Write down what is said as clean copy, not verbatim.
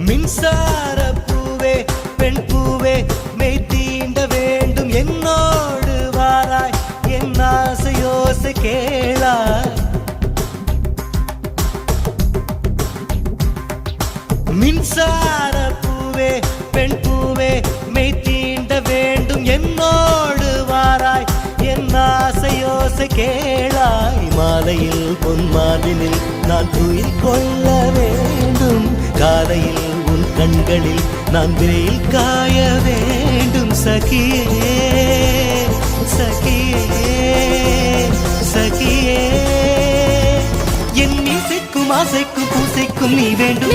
மின்சார பூவே பெண் பூவே மெய் தீண்ட வேண்டும் என்னோடு வாராய் என் ஆசையோசை கேளாய் மின்சார பூவே பெண் பூவே மெய் தீண்ட வேண்டும் என்னோடு வாராய் என் ஆசையோசை கேளாய் மாலையில் பொன் மார்பினில் நான் துயில் கொள்ள வேண்டும் காலையில் உன் கண்களில் நான் வெயில் காய வேண்டும் சகியே சகியே சகியே என் இசைக்கும் ஆசைக்கும் பூசைக்கும் நீ வேண்டும்